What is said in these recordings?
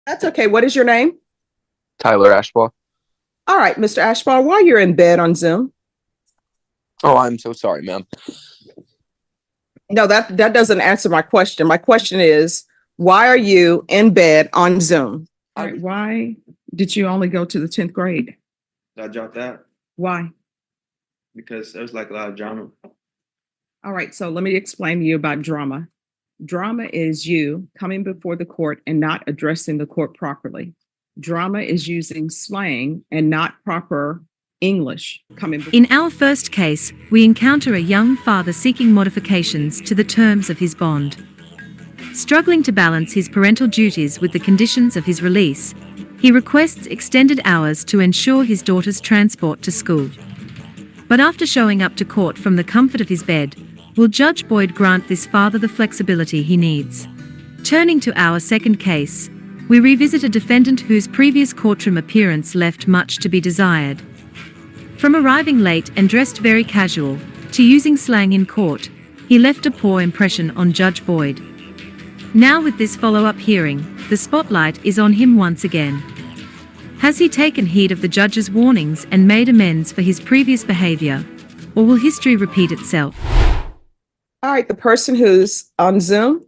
That's okay. What is your name? Tyler Ashbaugh. All right, Mr. Ashbaugh, while you're in bed on Zoom. Oh, I'm so sorry, ma'am. No, that doesn't answer my question. My question is, why are you in bed on Zoom? All right, why did you only go to the 10th grade? I dropped that Why? because there was like a lot of drama. All right, so let me explain to you about drama. Drama is you coming before the court and not addressing the court properly. Drama is using slang and not proper English coming. In our first case, we encounter a young father seeking modifications to the terms of his bond. Struggling to balance his parental duties with the conditions of his release, he requests extended hours to ensure his daughter's transport to school. But after showing up to court from the comfort of his bed, will Judge Boyd grant this father the flexibility he needs? Turning to our second case, we revisit a defendant whose previous courtroom appearance left much to be desired. From arriving late and dressed very casual, to using slang in court, he left a poor impression on Judge Boyd. Now with this follow-up hearing, the spotlight is on him once again. Has he taken heed of the judge's warnings and made amends for his previous behavior, or will history repeat itself? All right, the person who's on Zoom,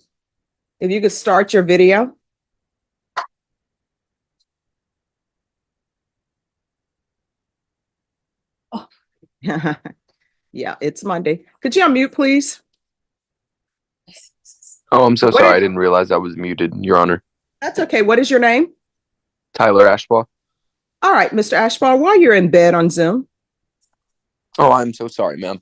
if you could start your video. Oh. Yeah, it's Monday. Could you unmute, please? Oh, I'm so sorry. I didn't realize I was muted, Your Honor. That's okay. What is your name? Tyler Ashbaugh. All right, Mr. Ashbaugh, while you're in bed on Zoom. Oh, I'm so sorry, ma'am.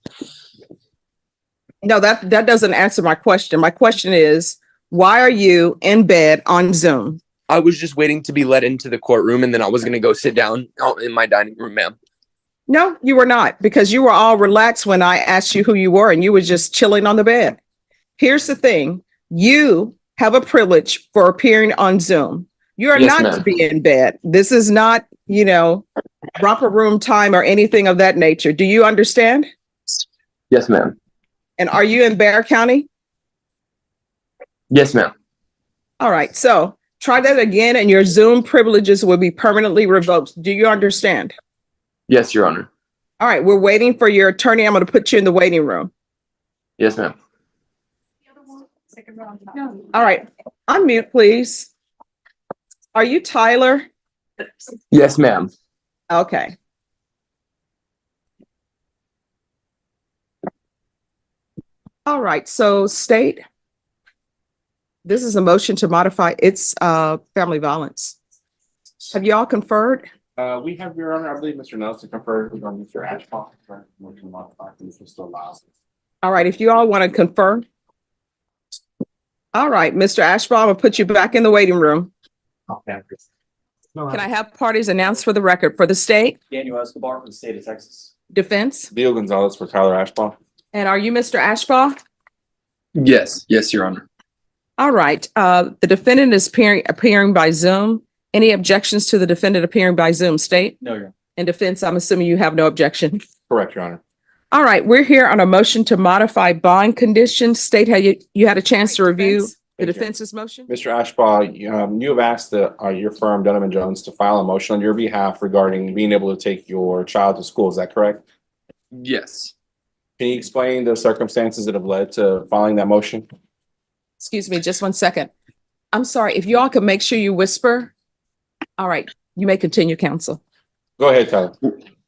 No, that doesn't answer my question. My question is, why are you in bed on Zoom? I was just waiting to be let into the courtroom, and then I was going to go sit down in my dining room, ma'am. No, you were not, because you were all relaxed when I asked you who you were, and you were just chilling on the bed. Here's the thing. You have a privilege for appearing on Zoom. You are Yes, not ma'am. to be in bed. This is not, romper room time or anything of that nature. Do you understand? Yes, ma'am. And are you in Bear County? Yes, ma'am. All right. So try that again, and your Zoom privileges will be permanently revoked. Do you understand? Yes, Your Honor. All right. We're waiting for your attorney. I'm going to put you in the waiting room. Yes, ma'am. All right. Unmute, please. Are you Tyler? Yes, ma'am. Okay. All right. So state, this is a motion to modify its family violence. Have you all conferred? We have, Your Honor, I believe Mr. Nelson conferred with Mr. Ashbaugh. Motion to modify, this will still allow us. All right. If you all want to confirm. All right, Mr. Ashbaugh, I'm going to put you back in the waiting room. Okay. Can I have parties announced for the record for the state? Daniel Escobar from the state of Texas. Defense? Leo Gonzalez for Tyler Ashbaugh. And are you Mr. Ashbaugh? Yes, Your Honor. All right. The defendant is appearing by Zoom. Any objections to the defendant appearing by Zoom, state? No, Your Honor. In defense, I'm assuming you have no objection. Correct, Your Honor. All right, we're here on a motion to modify bond conditions. State, have you had a chance to review the defense's motion? Mr. Ashbaugh, you have asked your firm, Dunham and Jones, to file a motion on your behalf regarding being able to take your child to school. Is that correct? Yes. Can you explain the circumstances that have led to filing that motion? Excuse me, just 1 second. I'm sorry, if you all could make sure you whisper. All right, you may continue, counsel. Go ahead, Tyler.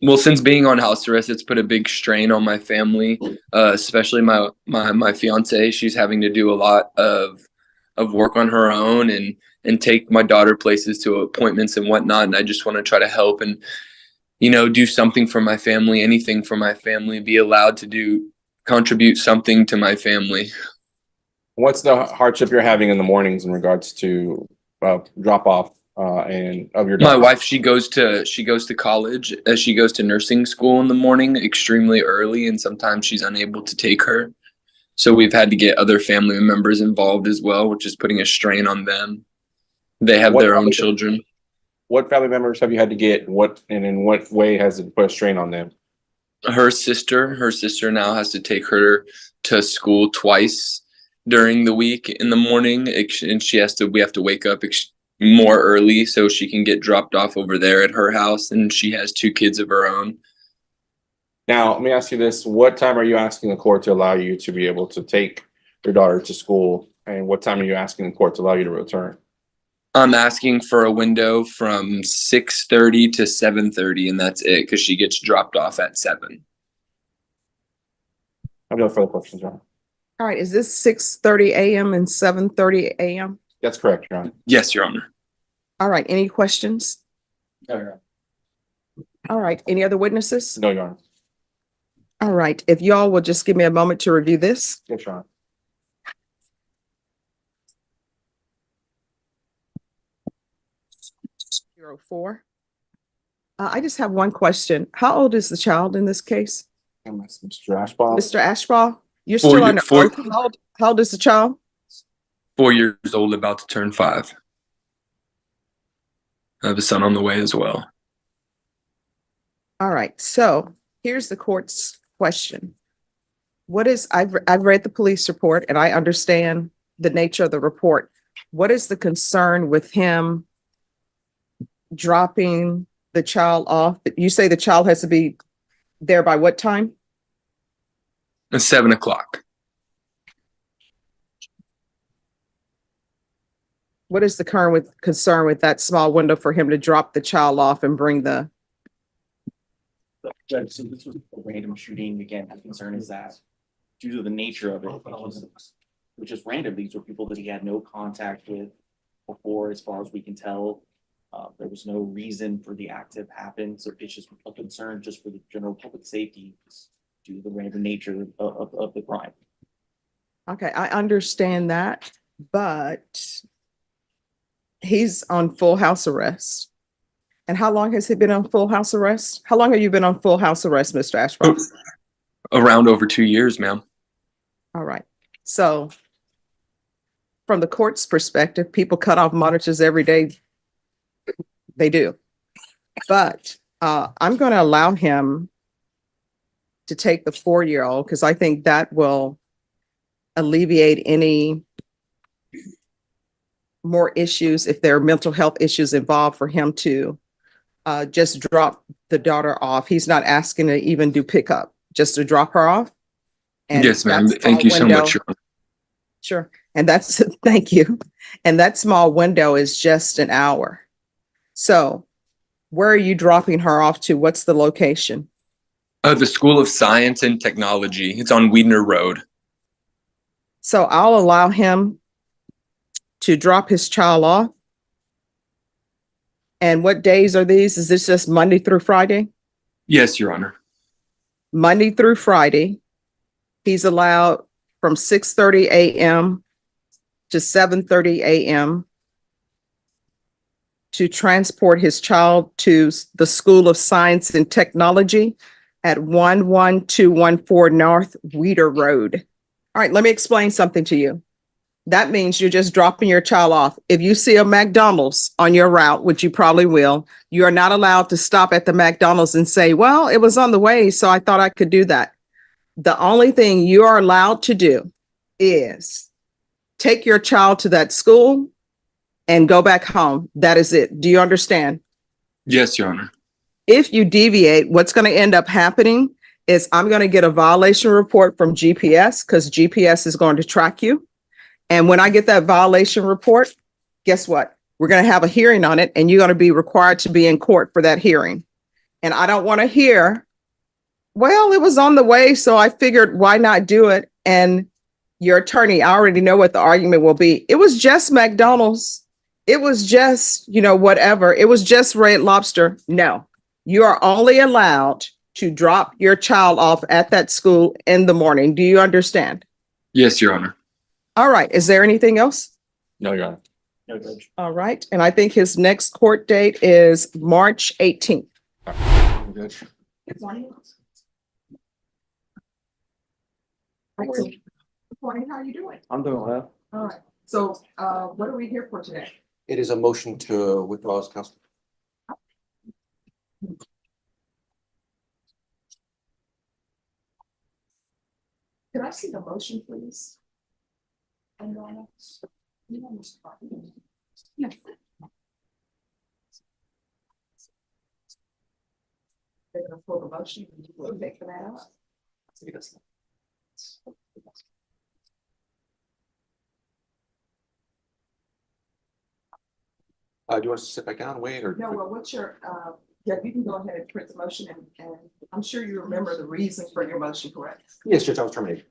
Well, since being on house arrest, it's put a big strain on my family, especially my fiance. She's having to do a lot of work on her own and take my daughter places to appointments and whatnot. And I just want to try to help and, do something for my family, anything for my family, be allowed to contribute something to my family. What's the hardship you're having in the mornings in regards to drop off and of your daughter? My wife, she goes to college. She goes to nursing school in the morning extremely early, and sometimes she's unable to take her. So we've had to get other family members involved as well, which is putting a strain on them. They have their own children. What family members have you had to get? And in what way has it put a strain on them? Her sister now has to take her to school twice during the week in the morning, and we have to wake up more early so she can get dropped off over there at her house, and she has 2 kids of her own. Now, let me ask you this. What time are you asking the court to allow you to be able to take your daughter to school? And what time are you asking the court to allow you to return? I'm asking for a window from 6:30 to 7:30, and that's it, because she gets dropped off at 7. I have no further questions, Your Honor. All right, is this 6:30 a.m. and 7:30 a.m.? That's correct, Your Honor. Yes, Your Honor. All right, any questions? No, Your Honor. All right, any other witnesses? No, Your Honor. All right, if y'all will just give me a moment to review this. Yes, Your Honor. .04. I just have one question. How old is the child in this case? And that's Mr. Ashbaugh. Mr. Ashbaugh, you're 4 still year- under 4 oath. How old is the child? 4 years old, about to turn 5. I have a son on the way as well. All right, so here's the court's question. I've read the police report and I understand the nature of the report. What is the concern with him dropping the child off? You say the child has to be there by what time? It's 7 o'clock. What is the current concern with that small window for him to drop the child off and bring the? Judge, so this was a random shooting. Again, the concern is that due to the nature of it, which is random, these were people that he had no contact with before, as far as we can tell. There was no reason for the act to have happened, so it's just a concern just for the general public safety due to the random nature of the crime. Okay, I understand that, but he's on full house arrest. And how long has he been on full house arrest? How long have you been on full house arrest, Mr. Ashbaugh? Around over 2 years, ma'am. All right. So from the court's perspective, people cut off monitors every day. They do. But I'm going to allow him to take the 4-year-old because I think that will alleviate any more issues if there are mental health issues involved for him to just drop the daughter off. He's not asking to even do pickup, just to drop her off. And Yes, ma'am. that Thank you small so window- much, Your Honor. Sure. And that's, thank you. And that small window is just an hour. So where are you dropping her off to? What's the location? The School of Science and Technology. It's on Weidner Road. So I'll allow him to drop his child off. And what days are these? Is this just Monday through Friday? Yes, Your Honor. Monday through Friday. He's allowed from 6:30 a.m. to 7:30 a.m. to transport his child to the School of Science and Technology at 11214 North Weeder Road. All right, let me explain something to you. That means you're just dropping your child off. If you see a McDonald's on your route, which you probably will, you are not allowed to stop at the McDonald's and say, well, it was on the way, so I thought I could do that. The only thing you are allowed to do is take your child to that school and go back home. That is it. Do you understand? Yes, Your Honor. If you deviate, what's going to end up happening is I'm going to get a violation report from GPS because GPS is going to track you. And when I get that violation report, guess what? We're going to have a hearing on it and you're going to be required to be in court for that hearing. And I don't want to hear, well, it was on the way, so I figured why not do it? And your attorney, I already know what the argument will be. It was just McDonald's. It was just, whatever. It was just Red Lobster. No, you are only allowed to drop your child off at that school in the morning. Do you understand? Yes, Your Honor. All right. Is there anything else? No, Your Honor. No, Judge. All right. And I think his next court date is March 18th. Judge. Good morning. Good morning. How are you doing? I'm doing well. All right. So what are we here for today? It is a motion to withdraw as counsel. Could I see the motion, please? Yes. motion, you will take that out. Do you want us to sit back down, wait, or? No, well, what's your, yeah, you can go ahead and print the motion and I'm sure you remember the reason for your motion, correct? Yes, Judge, I was terminated,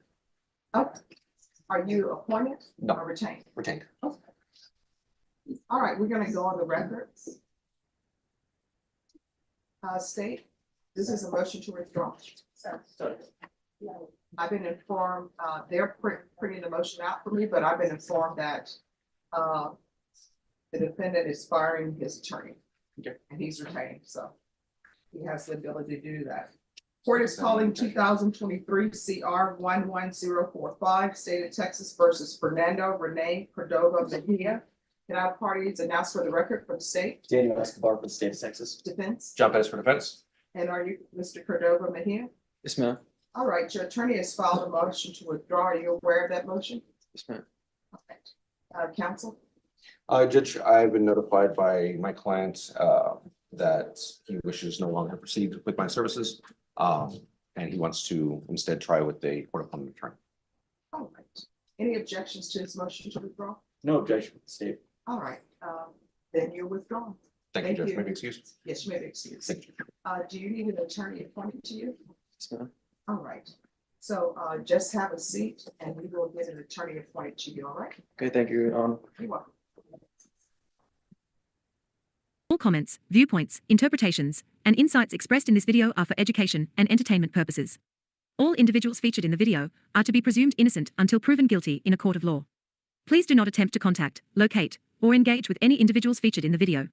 Oh, are you appointed? No. Or retained? retained. Okay. All right, we're gonna go on the records. State, this is a motion to withdraw. I've been informed, they're printing the motion out for me, but I've been informed that, the defendant is firing his attorney. Okay. And he's retained, so he has the ability to do that. Court is calling 2023 CR 11045, State of Texas versus Fernando Rene Cordova Mejia. Can I have parties announced for the record from the state Daniel Escobar for the state of Texas. defense? John Pettis for defense. And are you Mr. Cordova Mejia? Yes, ma'am. All right, your attorney has filed a motion to withdraw. Are you aware of that motion? Yes, ma'am. Okay. Counsel? Judge, I've been notified by my client, that he wishes no longer to proceed with my services. And he wants to instead try with the court appointed attorney. All right. Any objections to this motion to withdraw? No objection from the state. All right, then you're withdrawn. Thank you, Thank Judge. you. Maybe excuse. Yes, you may be excused. Thank you. Do you need an attorney appointed to you? Yes, ma'am. All right. So, just have a seat and we will get an attorney appointed to you, all right? Okay, thank you, Your Honor. You're welcome. All comments, viewpoints, interpretations, and insights expressed in this video are for education and entertainment purposes. All individuals featured in the video are to be presumed innocent until proven guilty in a court of law. Please do not attempt to contact, locate, or engage with any individuals featured in the video.